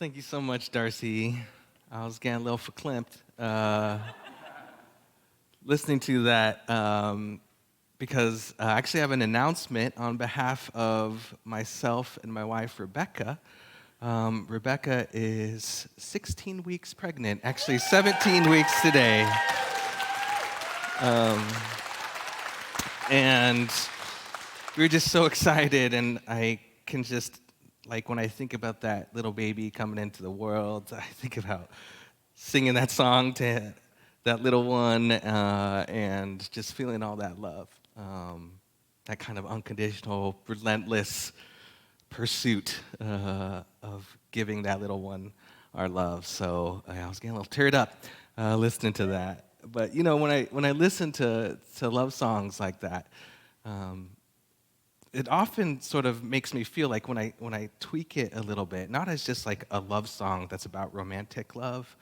Thank you so much, Darcy. I was getting a little verklempt listening to that because I actually have an announcement on behalf of myself and my wife, Rebecca. Rebecca is 16 weeks pregnant, actually 17 weeks today. And we're just so excited, and I can just, like, when I think about that little baby coming into the world, I think about singing that song to that little one and just feeling all that love, that kind of unconditional, relentless pursuit of giving that little one our love. So I was getting a little teared up listening to that. But you know, when I listen to love songs like that, it often sort of makes me feel like when I tweak it a little bit, not as just like a love song that's about romantic love,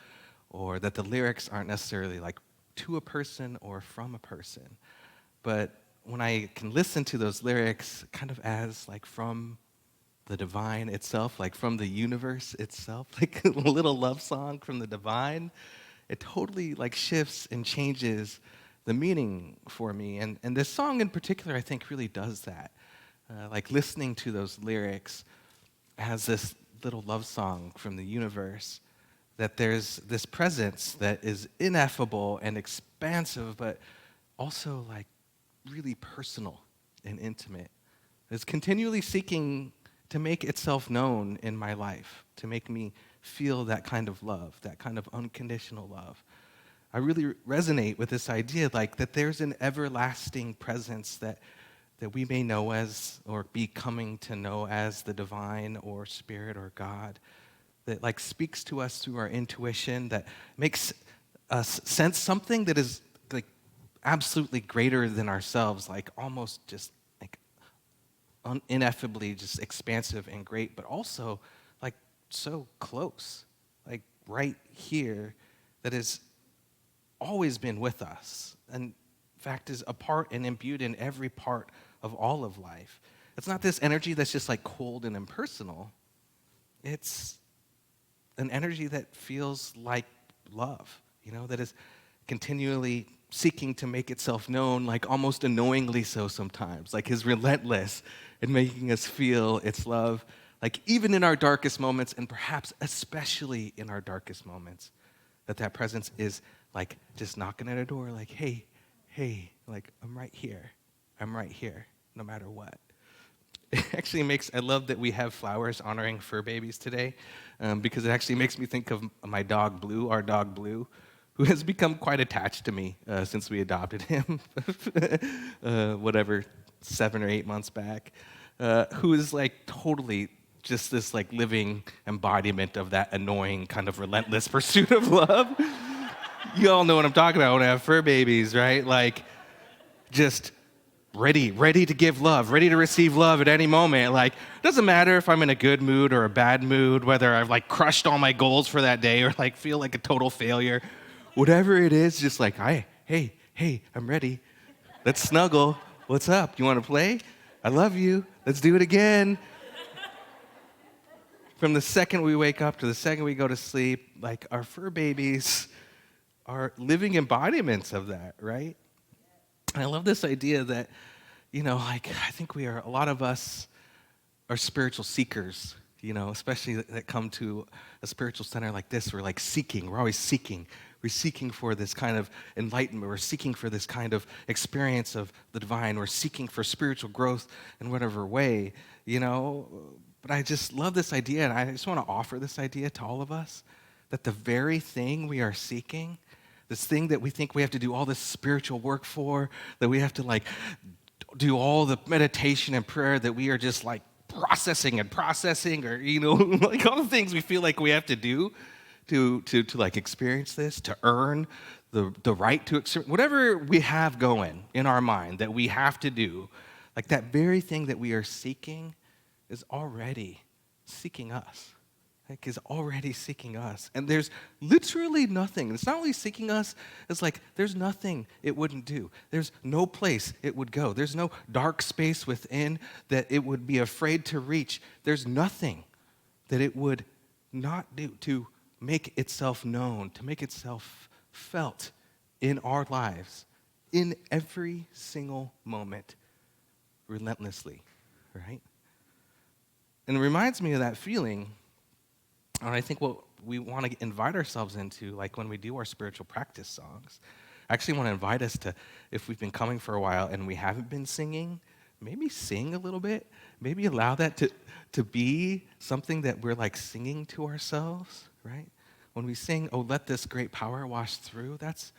or that the lyrics aren't necessarily like to a person or from a person, but when I can listen to those lyrics kind of as like from the divine itself, like from the universe itself, like a little love song from the divine, it totally like shifts and changes the meaning for me. And this song in particular, I think, really does that. Like listening to those lyrics as this little love song from the universe, that there's this presence that is ineffable and expansive, but also like really personal and intimate. It's continually seeking to make itself known in my life, to make me feel that kind of love, that kind of unconditional love. I really resonate with this idea, like that there's an everlasting presence that we may know as, or be coming to know as, the divine or spirit or God, that like speaks to us through our intuition, that makes us sense something that is like absolutely greater than ourselves, like almost just like ineffably just expansive and great, but also like so close, like right here, that has always been with us, and in fact is a part and imbued in every part of all of life. It's not this energy that's just like cold and impersonal. It's an energy that feels like love, you know, that is continually seeking to make itself known, like almost annoyingly so sometimes, like is relentless in making us feel its love, like even in our darkest moments, and perhaps especially in our darkest moments, that presence is like just knocking at our door, like, hey, like I'm right here, no matter what. It actually I love that we have flowers honoring fur babies today, because it actually makes me think of my dog Blue, our dog Blue, who has become quite attached to me since we adopted him, 7 or 8 months back, who is like totally just this like living embodiment of that annoying kind of relentless pursuit of love. You all know what I'm talking about when I have fur babies, right? Like just ready to give love, ready to receive love at any moment. Like, it doesn't matter if I'm in a good mood or a bad mood, whether I've like crushed all my goals for that day or like feel like a total failure. Whatever it is, just like, hey, I'm ready. Let's snuggle. What's up? You want to play? I love you. Let's do it again. From the second we wake up to the second we go to sleep, like our fur babies are living embodiments of that, right? And I love this idea that, you know, like I think a lot of us are spiritual seekers, you know, especially that come to a spiritual center like this. We're like seeking, we're always seeking. We're seeking for this kind of enlightenment. We're seeking for this kind of experience of the divine. We're seeking for spiritual growth in whatever way, you know. But I just love this idea, and I just want to offer this idea to all of us, that the very thing we are seeking, this thing that we think we have to do all this spiritual work for, that we have to like do all the meditation and prayer, that we are just like processing, or, you know, like all the things we feel like we have to do to like experience this, to earn the right to experience, whatever we have going in our mind that we have to do, like that very thing that we are seeking is already seeking us. Like is already seeking us. And there's literally nothing. It's not only seeking us, it's like there's nothing it wouldn't do. There's no place it would go. There's no dark space within that it would be afraid to reach. There's nothing that it would not to make itself known, to make itself felt in our lives, in every single moment, relentlessly, right? And it reminds me of that feeling, and I think what we want to invite ourselves into, like when we do our spiritual practice songs. I actually want to invite us to, if we've been coming for a while and we haven't been singing, maybe sing a little bit. Maybe allow that to be something that we're like singing to ourselves, right? When we sing, "Oh, let this great power wash through," that's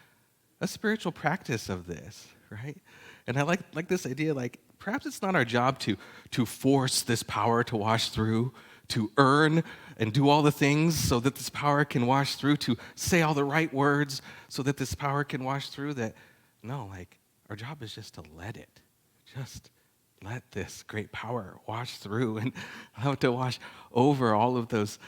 a spiritual practice of this, right? And I like this idea, like perhaps it's not our job to force this power to wash through, to earn and do all the things so that this power can wash through, to say all the right words so that this power can wash through. That no, like our job is just to let it, just let this great power wash through and allow it to wash over all of those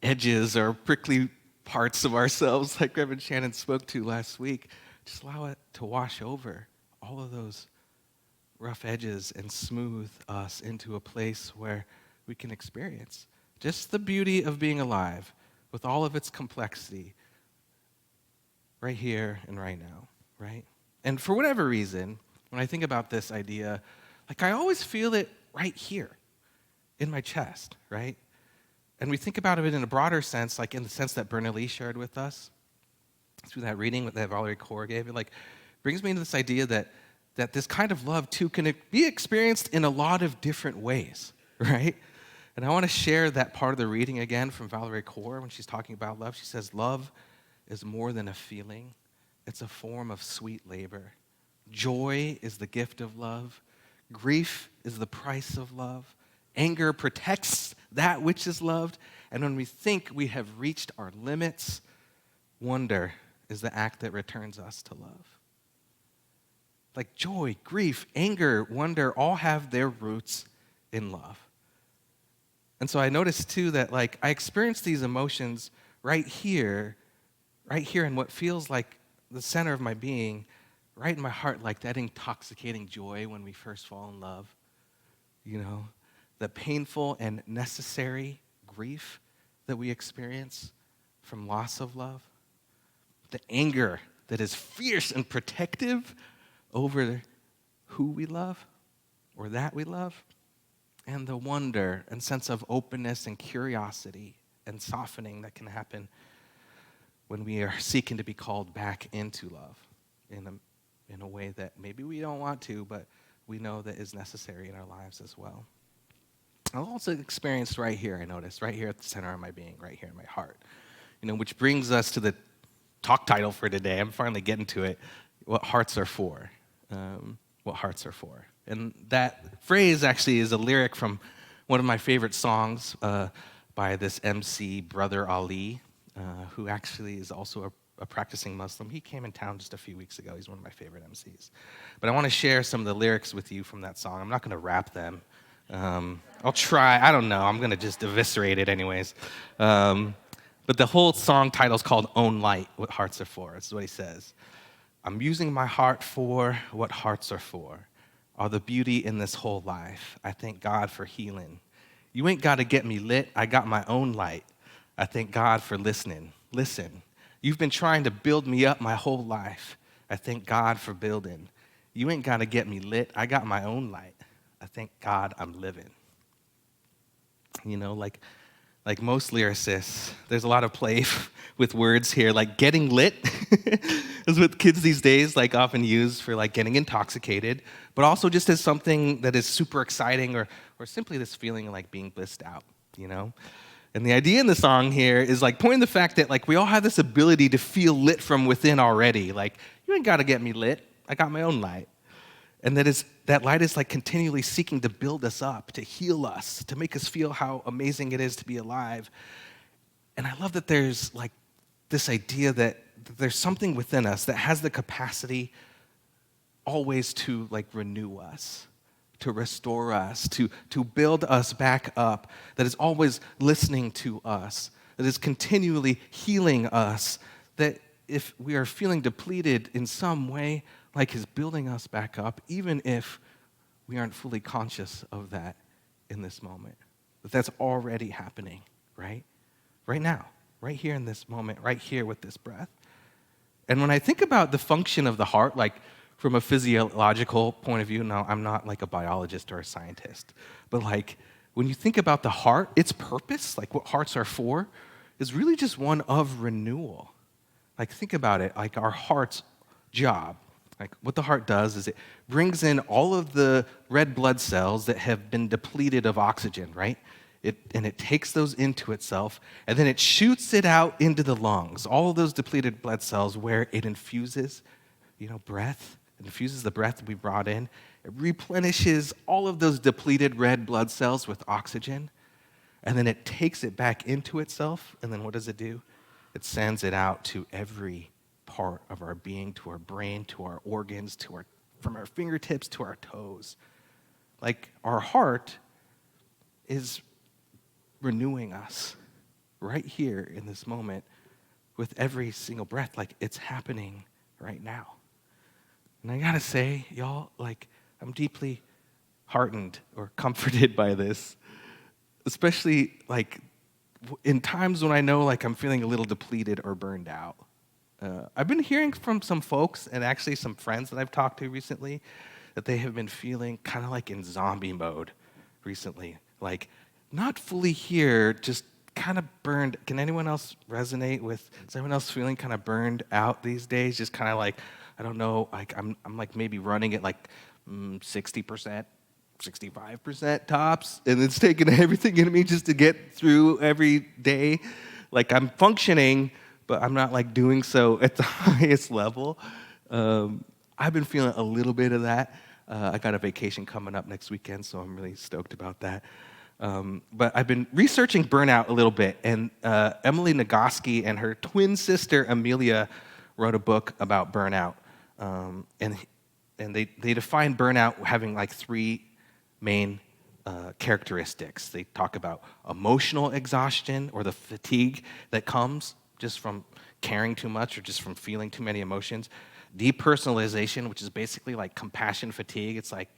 edges or prickly parts of ourselves, like Reverend Shannon spoke to last week. Just allow it to wash over all of those rough edges and smooth us into a place where we can experience just the beauty of being alive with all of its complexity right here and right now, right? And for whatever reason, when I think about this idea, like I always feel it right here in my chest, right? And we think about it in a broader sense, like in the sense that Bernie shared with us through that reading that Valerie Kaur gave. It like brings me into this idea that this kind of love too can be experienced in a lot of different ways, right? And I want to share that part of the reading again from Valerie Kaur when she's talking about love. She says, "Love is more than a feeling. It's a form of sweet labor. Joy is the gift of love. Grief is the price of love. Anger protects that which is loved. And when we think we have reached our limits, wonder is the act that returns us to love." Like joy, grief, anger, wonder all have their roots in love. And so I noticed too that like I experience these emotions right here in what feels like the center of my being, right in my heart, like that intoxicating joy when we first fall in love, you know, the painful and necessary grief that we experience from loss of love, the anger that is fierce and protective over who we love or that we love, and the wonder and sense of openness and curiosity and softening that can happen when we are seeking to be called back into love in a way that maybe we don't want to, but we know that is necessary in our lives as well. I've also experienced right here, I noticed, right here at the center of my being, right here in my heart, which brings us to the talk title for today. I'm finally getting to it, what hearts are for. What hearts are for. And that phrase actually is a lyric from one of my favorite songs by this MC, Brother Ali, who actually is also a practicing Muslim. He came in town just a few weeks ago. He's one of my favorite MCs. But I want to share some of the lyrics with you from that song. I'm not going to rap them. I'll try. I don't know. I'm going to just eviscerate it anyways. But the whole song title is called Own Light, What Hearts Are For. This is what he says. "I'm using my heart for what hearts are for. All the beauty in this whole life. I thank God for healing. You ain't got to get me lit. I got my own light. I thank God for listening. Listen. You've been trying to build me up my whole life. I thank God for building. You ain't got to get me lit. I got my own light. I thank God I'm living." Like most lyricists, there's a lot of play with words here. Like getting lit is what kids these days like often use for like getting intoxicated, but also just as something that is super exciting or simply this feeling of like being blissed out, And the idea in the song here is like pointing the fact that like we all have this ability to feel lit from within already. Like, you ain't got to get me lit. I got my own light. And that light is like continually seeking to build us up, to heal us, to make us feel how amazing it is to be alive. And I love that there's like this idea that there's something within us that has the capacity always to like renew us, to restore us, to build us back up, that is always listening to us, that is continually healing us, that if we are feeling depleted in some way, like is building us back up, even if we aren't fully conscious of that in this moment. That's already happening, right? right now, right here in this moment, right here with this breath. And when I think about the function of the heart, like from a physiological point of view, now I'm not like a biologist or a scientist, but like when you think about the heart, its purpose, like what hearts are for, is really just one of renewal. Like think about it, like our heart's job, like what the heart does is it brings in all of the red blood cells that have been depleted of oxygen, right? And it takes those into itself, and then it shoots it out into the lungs, all of those depleted blood cells where it infuses, breath. It infuses the breath we brought in. It replenishes all of those depleted red blood cells with oxygen, and then it takes it back into itself, and then what does it do? It sends it out to every part of our being, to our brain, to our organs, from our fingertips to our toes. Like our heart is renewing us right here in this moment with every single breath, like it's happening right now. And I gotta say, y'all, like I'm deeply heartened or comforted by this, especially like in times when I know like I'm feeling a little depleted or burned out. I've been hearing from some folks and actually some friends that I've talked to recently that they have been feeling kind of like in zombie mode recently, like not fully here, just kind of burned. Can anyone else resonate with, is anyone else feeling kind of burned out these days? Just kind of like, I don't know, like I'm like maybe running at like 60%, 65% tops, and it's taking everything in me just to get through every day. Like I'm functioning, but I'm not like doing so at the highest level. I've been feeling a little bit of that. I got a vacation coming up next weekend, so I'm really stoked about that. But I've been researching burnout a little bit, and Emily Nagoski and her twin sister Amelia wrote a book about burnout, and they define burnout having like three main characteristics. They talk about emotional exhaustion, or the fatigue that comes just from caring too much or just from feeling too many emotions. Depersonalization, which is basically like compassion fatigue. It's like,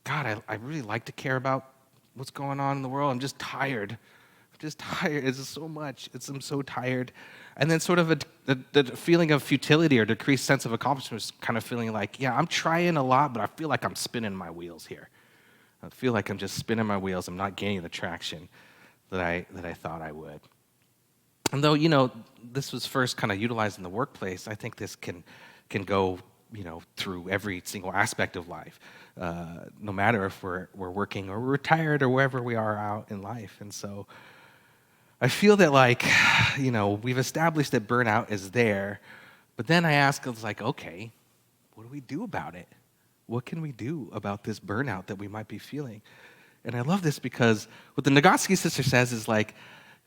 God, I really like to care about what's going on in the world. I'm just tired. It's just so much. I'm so tired. And then sort of the feeling of futility or decreased sense of accomplishment, kind of feeling like, yeah, I'm trying a lot, but I feel like I'm spinning my wheels here. I feel like I'm just spinning my wheels. I'm not gaining the traction that I thought I would. And though, this was first kind of utilized in the workplace, I think this can go, through every single aspect of life, no matter if we're working or we're retired or wherever we are out in life. And so I feel that like, we've established that burnout is there, but then I ask, it's like, okay, what do we do about it? What can we do about this burnout that we might be feeling? And I love this because what the Nagoski sister says is like,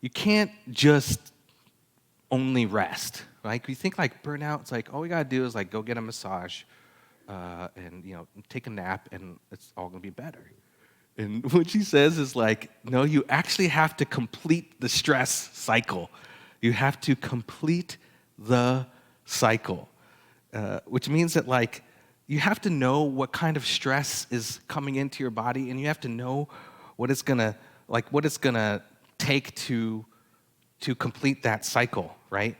you can't just only rest. Like, you think like burnout, it's like all we gotta do is like go get a massage and take a nap and it's all gonna be better. And what she says is like, no, you actually have to complete the stress cycle. You have to complete the cycle, which means that like you have to know what kind of stress is coming into your body, and you have to know what it's gonna take to complete that cycle, right?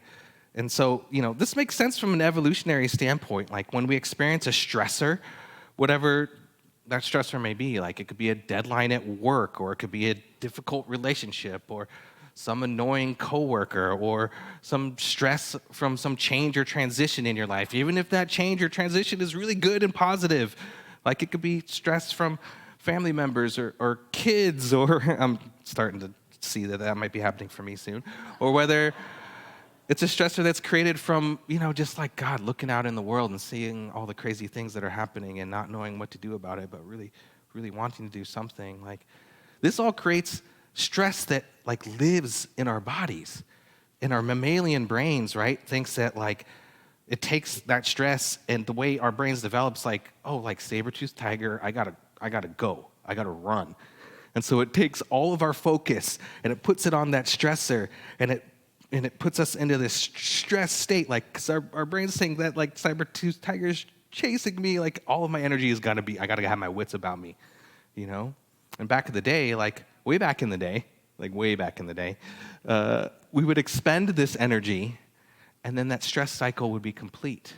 And so, this makes sense from an evolutionary standpoint. Like when we experience a stressor, whatever that stressor may be, like it could be a deadline at work, or it could be a difficult relationship, or some annoying coworker, or some stress from some change or transition in your life. Even if that change or transition is really good and positive, like it could be stress from family members or kids, or I'm starting to see that might be happening for me soon, or whether it's a stressor that's created from, just like God looking out in the world and seeing all the crazy things that are happening and not knowing what to do about it, but really, really wanting to do something. Like this all creates stress that like lives in our bodies, in our mammalian brains, right? Thinks that like it takes that stress, and the way our brains develops, like, oh, like saber-toothed tiger, I gotta go, I gotta run. And so it takes all of our focus and it puts it on that stressor, and it puts us into this stress state, like, because our brain's saying that like saber-toothed tiger's chasing me, like all of my energy is I gotta have my wits about me, And back in the day, like way back in the day, like way back in the day, we would expend this energy, and then that stress cycle would be complete.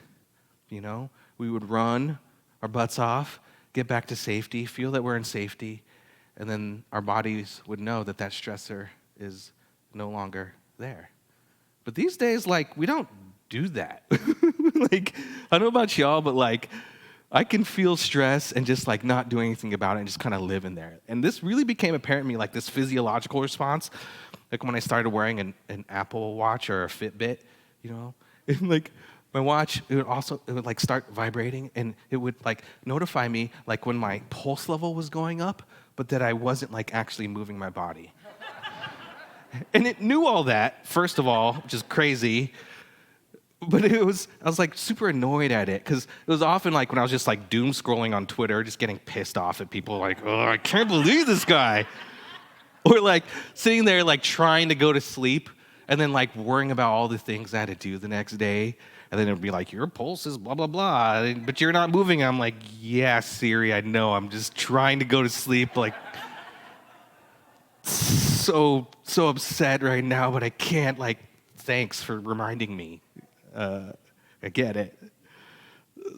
You know, we would run our butts off, get back to safety, feel that we're in safety, and then our bodies would know that that stressor is no longer there. But these days, like, we don't do that. Like, I don't know about y'all, but like, I can feel stress and just like not do anything about it and just kind of live in there. And this really became apparent to me, like this physiological response, like when I started wearing an Apple Watch or a Fitbit, you know, and like my watch, it would like start vibrating and it would like notify me like when my pulse level was going up, but that I wasn't like actually moving my body. And it knew all that, first of all, which is crazy. But I was like super annoyed at it because it was often like when I was just like doom scrolling on Twitter, just getting pissed off at people like, oh, I can't believe this guy. Or like sitting there like trying to go to sleep and then like worrying about all the things I had to do the next day. And then it would be like, your pulse is blah, blah, blah, but you're not moving. I'm like, yeah, Siri, I know. I'm just trying to go to sleep. Like, so upset right now, but I can't. Like, thanks for reminding me. I get it.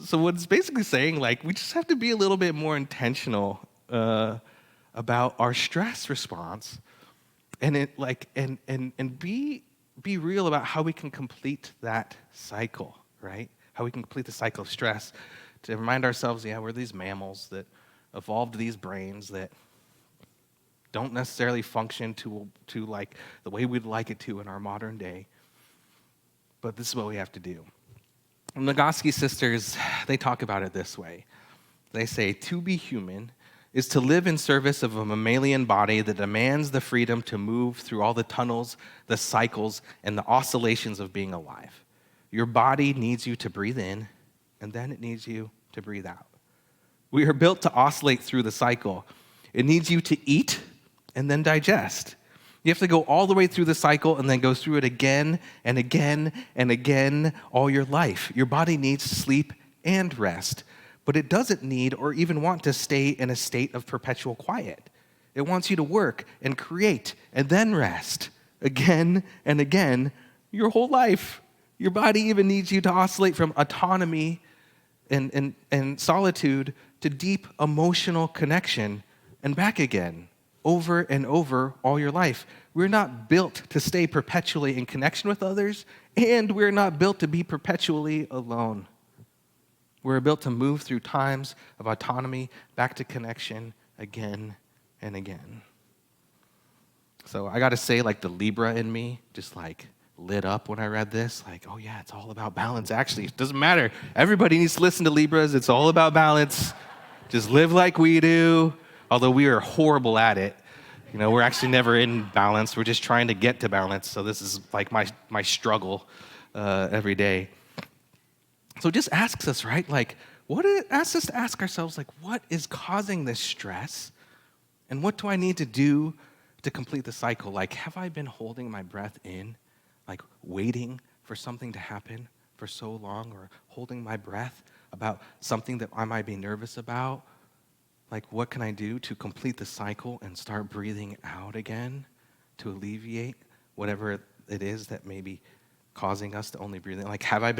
So what it's basically saying, like, we just have to be a little bit more intentional about our stress response, and it like and be real about how we can complete that cycle, right? How we can complete the cycle of stress to remind ourselves, yeah, we're these mammals that evolved these brains that don't necessarily function to like the way we'd like it to in our modern day. But this is what we have to do. And the Nagoski sisters, they talk about it this way. They say, to be human is to live in service of a mammalian body that demands the freedom to move through all the tunnels, the cycles, and the oscillations of being alive. Your body needs you to breathe in, and then it needs you to breathe out. We are built to oscillate through the cycle. It needs you to eat and then digest. You have to go all the way through the cycle and then go through it again and again and again all your life. Your body needs sleep and rest, but it doesn't need or even want to stay in a state of perpetual quiet. It wants you to work and create and then rest again and again your whole life. Your body even needs you to oscillate from autonomy and solitude to deep emotional connection and back again. Over and over all your life. We're not built to stay perpetually in connection with others, and we're not built to be perpetually alone. We're built to move through times of autonomy back to connection again and again. So I got to say, like the Libra in me just like lit up when I read this. Like, oh yeah, it's all about balance. Actually, it doesn't matter. Everybody needs to listen to Libras. It's all about balance. Just live like we do. Although we are horrible at it. You know, we're actually never in balance. We're just trying to get to balance. So this is like my struggle every day. So it just asks us, right? Like, asks us to ask ourselves, like, what is causing this stress? And what do I need to do to complete the cycle? Like, have I been holding my breath in, like waiting for something to happen for so long, or holding my breath about something that I might be nervous about? Like, what can I do to complete the cycle and start breathing out again to alleviate whatever it is that may be causing us to only breathe in? Like, have I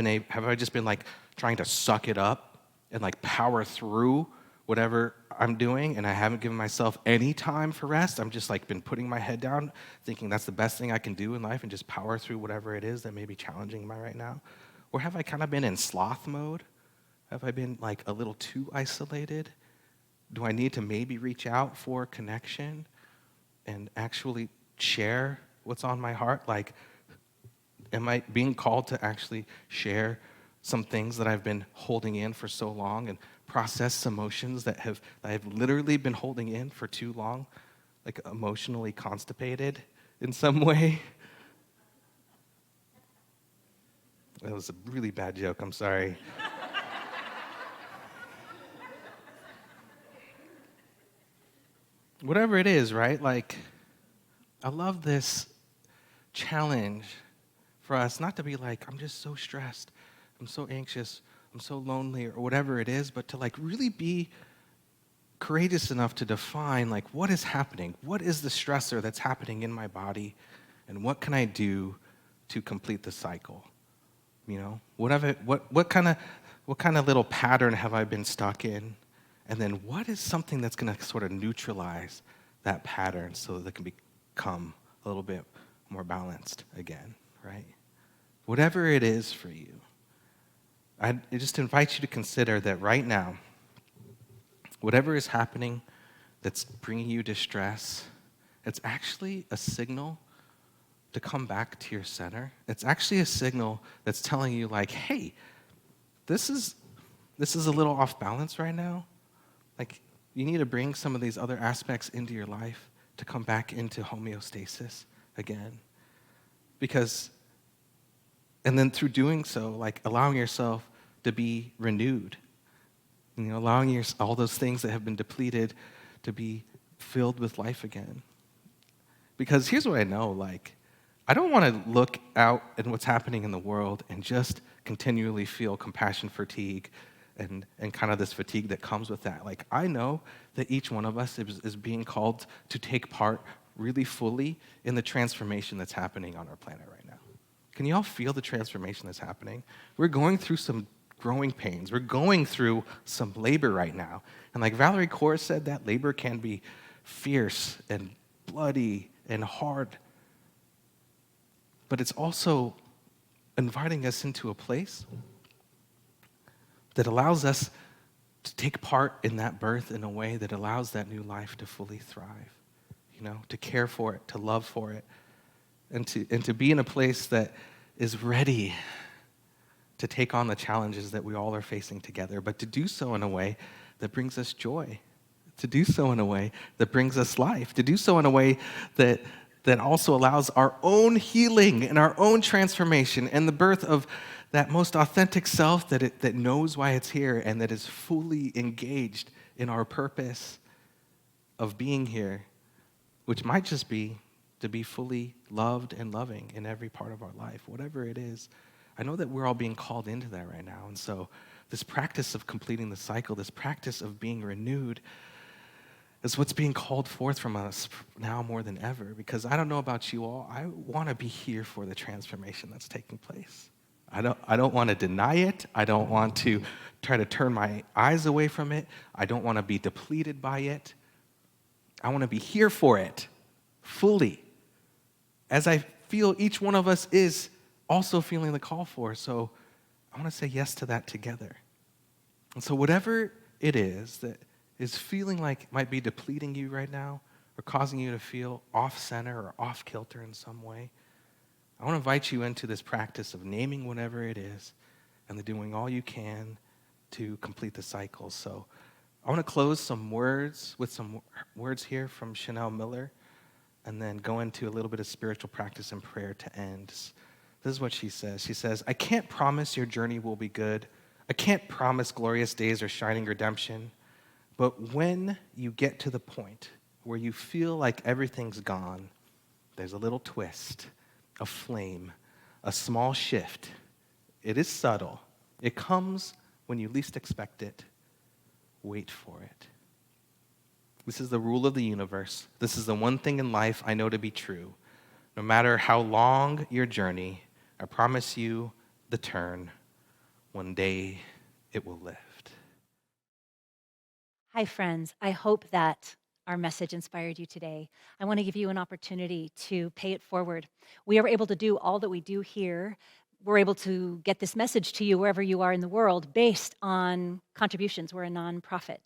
just been like trying to suck it up and like power through whatever I'm doing, and I haven't given myself any time for rest? I'm just like been putting my head down, thinking that's the best thing I can do in life and just power through whatever it is that may be challenging me right now? Or have I kind of been in sloth mode? Have I been like a little too isolated? Do I need to maybe reach out for connection and actually share what's on my heart? Like, am I being called to actually share some things that I've been holding in for so long and process emotions that I've literally been holding in for too long, like emotionally constipated in some way? That was a really bad joke, I'm sorry. Whatever it is, right? Like, I love this challenge for us not to be like, I'm just so stressed, I'm so anxious, I'm so lonely, or whatever it is, but to like really be courageous enough to define, like, what is happening? What is the stressor that's happening in my body? And what can I do to complete the cycle? You know, what kind of little pattern have I been stuck in? And then what is something that's going to sort of neutralize that pattern so that it can become a little bit more balanced again, right? Whatever it is for you, I just invite you to consider that right now, whatever is happening that's bringing you distress, it's actually a signal to come back to your center. It's actually a signal that's telling you, like, hey, this is a little off balance right now. Like, you need to bring some of these other aspects into your life to come back into homeostasis again. And then through doing so, like, allowing yourself to be renewed, you know, allowing all those things that have been depleted to be filled with life again. Because here's what I know, like, I don't want to look out at what's happening in the world and just continually feel compassion fatigue and kind of this fatigue that comes with that. Like, I know that each one of us is being called to take part really fully in the transformation that's happening on our planet right now. Can you all feel the transformation that's happening? We're going through some growing pains. We're going through some labor right now. And like Valerie Kaur said, that labor can be fierce and bloody and hard. But it's also inviting us into a place that allows us to take part in that birth in a way that allows that new life to fully thrive, you know, to care for it, to love for it, and to be in a place that is ready to take on the challenges that we all are facing together, but to do so in a way that brings us joy, to do so in a way that brings us life, to do so in a way that also allows our own healing and our own transformation and the birth of that most authentic self that knows why it's here and that is fully engaged in our purpose of being here, which might just be to be fully loved and loving in every part of our life, whatever it is. I know that we're all being called into that right now. And so this practice of completing the cycle, this practice of being renewed, is what's being called forth from us now more than ever. Because I don't know about you all, I want to be here for the transformation that's taking place. I don't want to deny it. I don't want to try to turn my eyes away from it. I don't want to be depleted by it. I want to be here for it fully, as I feel each one of us is also feeling the call for. So I want to say yes to that together. And so whatever it is that is feeling like it might be depleting you right now or causing you to feel off-center or off-kilter in some way, I want to invite you into this practice of naming whatever it is and then doing all you can to complete the cycle. So I want to close with some words here from Chanel Miller and then go into a little bit of spiritual practice and prayer to end. This is what she says. She says, I can't promise your journey will be good. I can't promise glorious days or shining redemption. But when you get to the point where you feel like everything's gone, there's a little twist, a flame, a small shift. It is subtle. It comes when you least expect it. Wait for it. This is the rule of the universe. This is the one thing in life I know to be true. No matter how long your journey, I promise you the turn. One day it will lift. Hi, friends. I hope that our message inspired you today. I want to give you an opportunity to pay it forward. We are able to do all that we do here. We're able to get this message to you wherever you are in the world based on contributions. We're a nonprofit.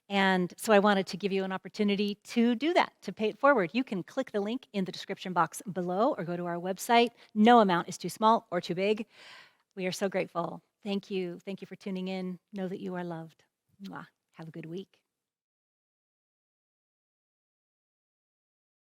And so I wanted to give you an opportunity to do that, to pay it forward. You can click the link in the description box below or go to our website. No amount is too small or too big. We are so grateful. Thank you. Thank you for tuning in. Know that you are loved. Mwah. Have a good week.